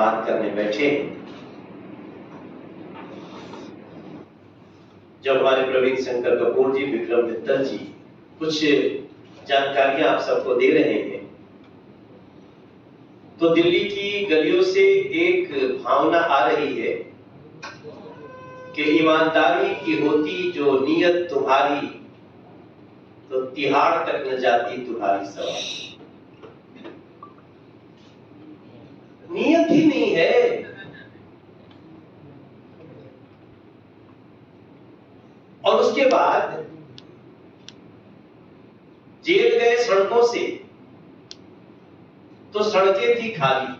बात करने बैठे। जब हमारे प्रवीण शंकर कपूर जी, विक्रम मित्तल जी कुछ जानकारियां आप सबको दे रहे हैं, तो दिल्ली की गलियों से एक भावना आ रही है कि ईमानदारी की होती जो नीयत तुम्हारी, तो तिहाड़ तक न जाती तुम्हारी सवारी। नीयत ही नहीं है। और उसके बाद जेल गए सड़कों से, तो सड़कें थी खाली।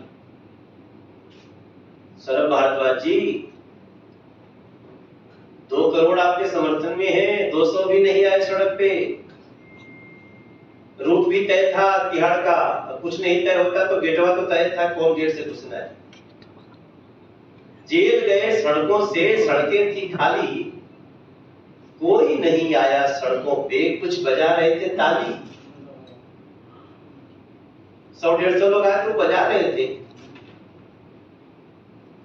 सौरभ भारद्वाज जी, 2 करोड़ आपके समर्थन में है, 200 भी नहीं आए सड़क पे। रूट भी तय था तिहाड़ का, कुछ नहीं तय होता तो गेटवा तो तय था, कौन गेट से घुसना है। जेल गए सड़कों से, सड़कें थी खाली, कोई नहीं आया सड़कों पे, कुछ बजा रहे थे ताली। 100-150 लोग आए तो बजा रहे थे।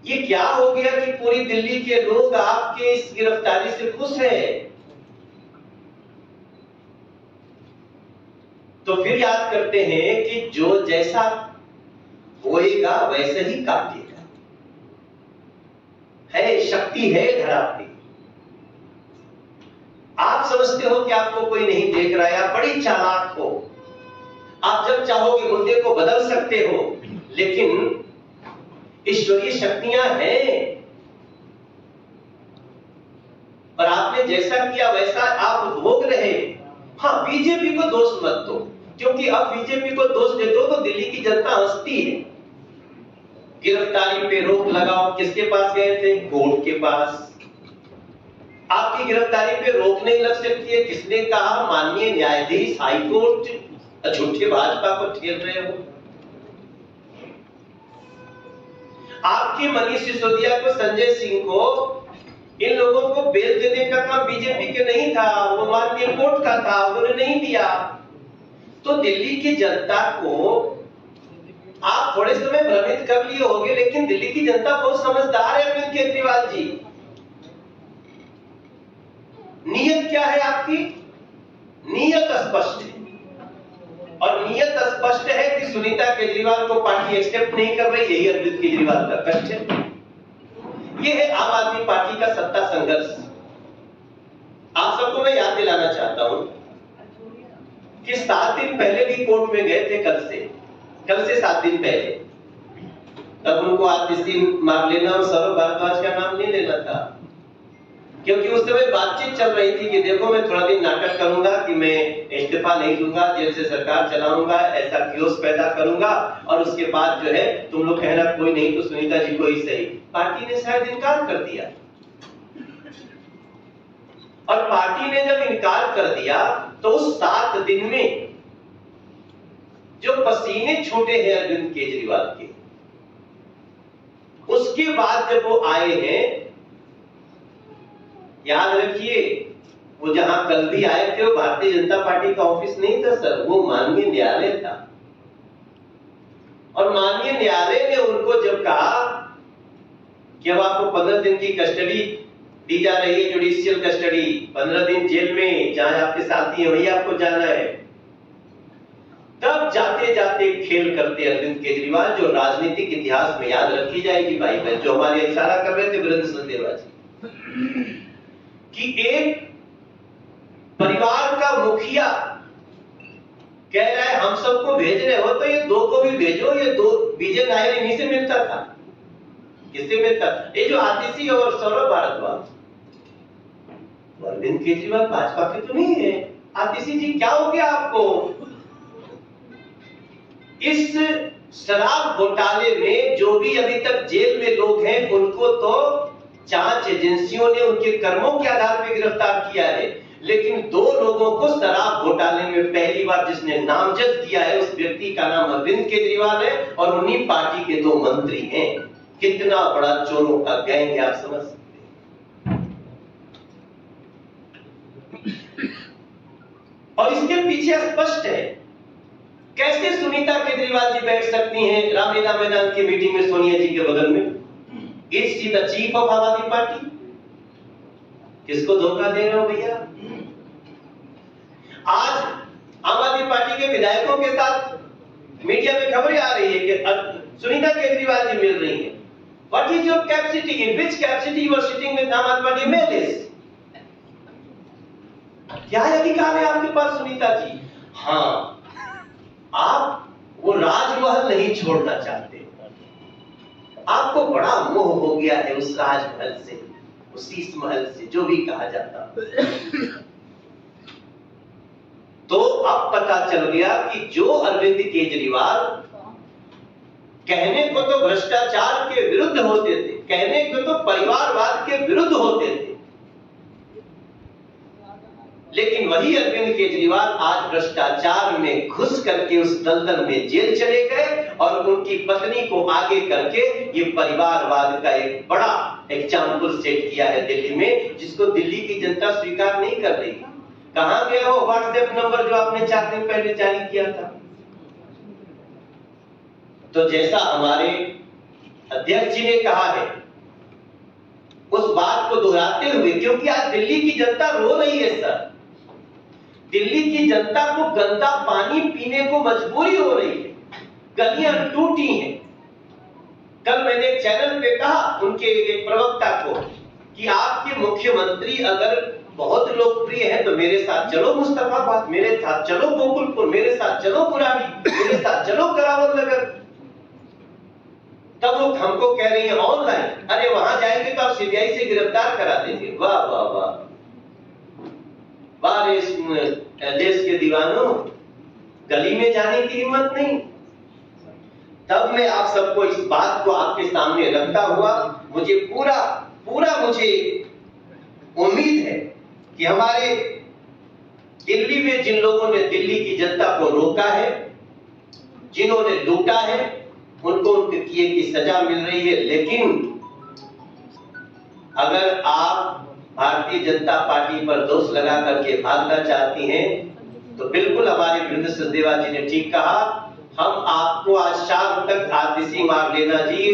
ये क्या हो गया कि पूरी दिल्ली के लोग आपके इस गिरफ्तारी से खुश हैं? तो फिर याद करते हैं कि जो जैसा बोएगा वैसे ही काटेगा। है शक्ति है धरा पे। आप समझते हो कि आपको कोई नहीं देख रहा है, आप बड़ी चालाक हो, आप जब चाहोगे मुद्दे को बदल सकते हो, लेकिन ईश्वरीय शक्तियां हैं और आपने जैसा किया वैसा आप भोग रहे। हाँ, बीजेपी को दोष मत दो, क्योंकि अब बीजेपी को दोष दे दो तो दिल्ली की जनता हंसती है। गिरफ्तारी पे रोक लगाओ, किसके पास गए थे? कोर्ट के पास। आपकी गिरफ्तारी पे रोक नहीं लग सकती है, किसने कहा? माननीय न्यायाधीश हाईकोर्ट। झूठे भाजपा को ठेल रहे हो। आपके मनीष सिसोदिया को, संजय सिंह को, इन लोगों को बेल देने का काम बीजेपी के नहीं था, वो माननीय कोर्ट का था, उन्होंने नहीं दिया। तो दिल्ली की जनता को आप थोड़े समय भ्रमित कर लिए होंगे, लेकिन दिल्ली की जनता बहुत समझदार है। अरविंद केजरीवाल जी, नीयत क्या है आपकी? नीयत स्पष्ट है, और नीयत स्पष्ट है कि सुनीता केजरीवाल को पार्टी एक्सेप्ट नहीं कर रही। यही अरविंद केजरीवाल का कष्ट है। यह है आम आदमी पार्टी का सत्ता संघर्ष। आप सबको मैं याद दिलाना चाहता हूं कि 7 दिन पहले भी कोर्ट में गए थे। कल से 7 दिन पहले, तब उनको आतिशी मार लेना और सौरभ भारद्वाज का नाम नहीं लेना था, क्योंकि उस समय बातचीत चल रही थी कि देखो मैं थोड़ा दिन नाटक करूंगा कि मैं इस्तीफा नहीं दूंगा, जेल से सरकार चलाऊंगा, ऐसा कियोस पैदा करूंगा, और उसके बाद जो है तुम लोग कहना कोई नहीं तो सुनीता जी को ही सही। पार्टी ने शायद इनकार कर दिया, और पार्टी ने जब इनकार कर दिया तो उस 7 दिन में जो पसीने छूटे हैं अरविंद केजरीवाल के, उसके बाद जब वो आए हैं, याद रखिए वो जहां कल भी आए थे वो भारतीय जनता पार्टी का ऑफिस नहीं था सर, वो माननीय न्यायालय था। और माननीय न्यायालय ने उनको जब कहा कि अब आपको 15 दिन की कस्टडी दी जा रही है, जुडिशियल कस्टडी, 15 दिन जेल में, जहां आपके साथी हैं वहीं आपको जाना है, तब जाते जाते खेल करते अरविंद केजरीवाल, जो राजनीतिक इतिहास में याद रखी जाएगी भाई बहन। जो हमारे इशारा कर रहे थे वीरेंद्र संदेवा जी कि एक परिवार का मुखिया कह रहा है हम सबको भेज रहे हो तो ये 2 को भी भेजो। ये 2 विजय नायर इन्हीं से मिलता था। किससे मिलता? ये जो आतिशी और सौरभ भारद्वाज। अरविंद केजरीवाल भाजपा के तो नहीं है। आतिशी जी क्या हो गया आपको? इस शराब घोटाले में जो भी अभी तक जेल में लोग हैं, उनको तो जांच एजेंसियों ने उनके कर्मों के आधार पर गिरफ्तार किया है, लेकिन 2 लोगों को शराब घोटाले में पहली बार जिसने नामजद किया है, उस व्यक्ति का नाम अरविंद केजरीवाल है, और उन्हीं पार्टी के 2 मंत्री हैं। कितना बड़ा चोरों का गैंग है, आप समझ सकते हैं। और इसके पीछे स्पष्ट है कैसे सुनीता केजरीवाल जी बैठ सकती हैं रामलीला मैदान की मीटिंग में सोनिया जी के बगल में? Is she the chief of आम आदमी पार्टी? किसको धोखा दे रहे हो भैया? आज आम आदमी पार्टी के विधायकों के साथ मीडिया में खबरें आ रही है कि सुनीता केजरीवाल जी मिल रही है। What is your capacity? In which capacity you are sitting with आम आदमी पार्टी MLAs? क्या अधिकार है आपके पास सुनीता जी? हाँ, आप वो राजमहल नहीं छोड़ना चाहते। आपको बड़ा मोह हो गया है उस राजमहल से, उस शीश महल से, जो भी कहा जाता। तो अब पता चल गया कि जो अरविंद केजरीवाल कहने को तो भ्रष्टाचार के विरुद्ध होते थे, कहने को तो परिवारवाद के विरुद्ध होते थे, लेकिन वही अरविंद केजरीवाल आज भ्रष्टाचार में घुस करके उस दलदल में जेल चले गए और उनकी पत्नी को आगे करके ये परिवारवाद का एक बड़ा एग्जाम्पल सेट किया है दिल्ली में, जिसको दिल्ली की जनता स्वीकार नहीं कर रही। कहां गया वो व्हाट्सएप नंबर जो आपने 4 दिन पहले जारी किया था? तो जैसा हमारे अध्यक्ष जी ने कहा है, उस बात को दोहराते हुए, क्योंकि आज दिल्ली की जनता रो रही है सर, दिल्ली की जनता को गंदा पानी पीने को मजबूरी हो रही है, गलियां टूटी हैं। कल मैंने एक चैनल पे कहा उनके एक प्रवक्ता को कि आपके मुख्यमंत्री अगर बहुत लोकप्रिय है तो मेरे साथ चलो मुस्तफाबाद, मेरे साथ चलो गोकुलपुर, मेरे साथ चलो बुराड़ी, मेरे साथ चलो करावल नगर। तब वो हमको कह रही है ऑनलाइन, अरे वहां जाएंगे तो आप सीबीआई से गिरफ्तार करा देंगे। वाह वाह वाह, इस देश के दीवानों, गली में जाने की हिम्मत नहीं। तब मैं आप सबको इस बात को आपके सामने रखता हुआ मुझे पूरा मुझे उम्मीद है कि हमारे दिल्ली में जिन लोगों ने दिल्ली की जनता को रोका है, जिन्होंने लूटा है, उनको उनके किए की सजा मिल रही है। लेकिन अगर आप भारतीय जनता पार्टी पर दोष लगा करके भागना चाहती हैं तो बिल्कुल हमारे वृंद सचदेवा जी ने ठीक कहा, हम आपको आज शाम तक आतिशी मार लेना जी,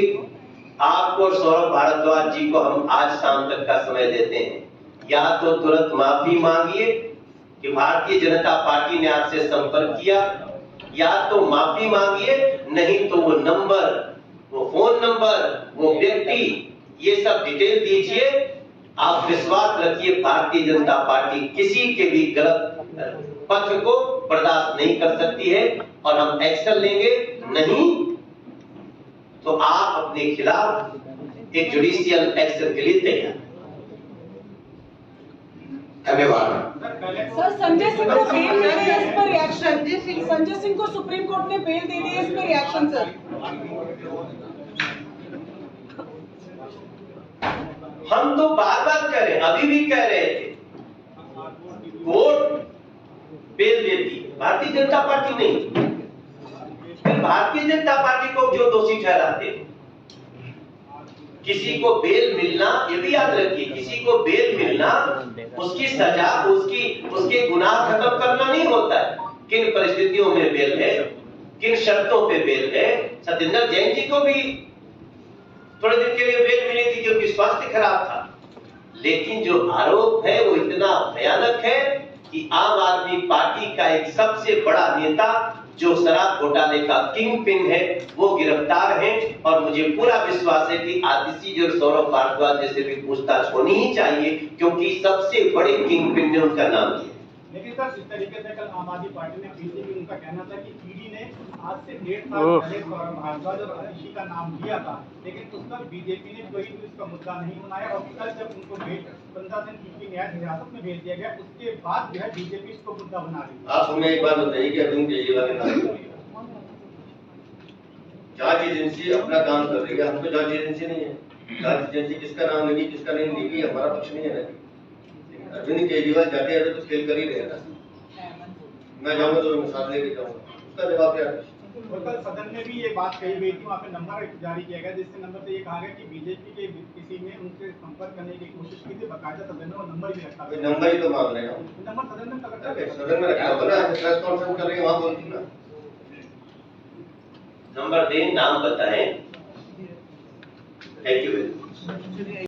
आपको और सौरभ भारद्वाज जी को हम आज शाम तक का समय देते हैं। या तो तुरंत माफी मांगिए कि भारतीय जनता पार्टी ने आपसे संपर्क किया, या तो माफी मांगिए, नहीं तो वो नंबर, वो फोन नंबर, वो व्यक्ति, ये सब डिटेल दीजिए। आप विश्वास रखिए भारतीय जनता पार्टी किसी के भी गलत पक्ष को बर्दाश्त नहीं कर सकती है और हम एक्शन लेंगे। नहीं तो आप अपने खिलाफ एक जुडिशियल एक्शन के लिए तैयार। धन्यवाद सर। संजय सिंह को बेल दे दी है, इस पर रिएक्शन? संजय सिंह को सुप्रीम कोर्ट ने बेल दे दी है, इस पर रिएक्शन सर? हम तो बार-बार कह रहे हैं, अभी भी कह रहे थे, कोर्ट बेल देती, भारतीय जनता पार्टी नहीं। फिर भारतीय जनता पार्टी को जो दोषी ठहराते, किसी को बेल मिलना, ये भी याद रखिए, किसी को बेल मिलना उसकी सजा, उसके गुनाह खत्म करना नहीं होता है। किन परिस्थितियों में बेल है, किन शर्तों पे बेल है। सत्येंद्र जैन जी को भी थोड़े दिन के लिए बेल मिली थी क्योंकि स्वास्थ्य खराब था, लेकिन जो आरोप है वो इतना भयानक है कि आम आदमी पार्टी का एक सबसे बड़ा नेता जो शराब घोटाले का किंग पिन है वो गिरफ्तार है। और मुझे पूरा विश्वास है कि आतिशी जी और सौरभ भारद्वाज जैसे भी पूछताछ होनी ही चाहिए, क्योंकि सबसे बड़े किंग पिन ने उनका नाम लिया। लेकिन सर इस तरीके से कल आम आदमी पार्टी ने बीजेपी, उनका कहना था कि ईडी ने आज से 1.5 साल पहले सौरभ भारद्वाज और आतिशी का नाम लिया था, लेकिन उस पर बीजेपी ने कोई भी इसका मुद्दा नहीं बनाया। और कल जब उनको 15 दिन की न्यायिक हिरासत में भेज दिया गया, उसके बाद जो है बीजेपी इसको मुद्दा बना रही है। आप हमें एक बात बताइए कि अरविंद केजरीवाल ने नाम लिया, जांच एजेंसी अपना काम कर रही है, हम तो जांच एजेंसी नहीं है। जांच एजेंसी किसका नाम लेगी किसका नहीं लेगी हमारा पक्ष नहीं है ना। अरविंद केजरीवाल जाते हैं तो खेल कर ही रहे ना, मैं जाऊंगा तो मैं साथ लेके जाऊंगा, उसका जवाब क्या है? और कल सदन में भी ये बात कही गई थी, वहाँ पे नंबर जारी किया गया जिससे नंबर से ये कहा गया कि बीजेपी के किसी ने उनसे संपर्क करने की कोशिश की थी, बकायदा सदन में वो नंबर भी रखा। नंबर ही तो मांग रहे हैं, नंबर सदन में सदन में रखा होगा ना, प्रेस कॉन्फ्रेंस कर रही है वहाँ बोलती ना। नंबर दें, नाम बताएं। Thank you very much.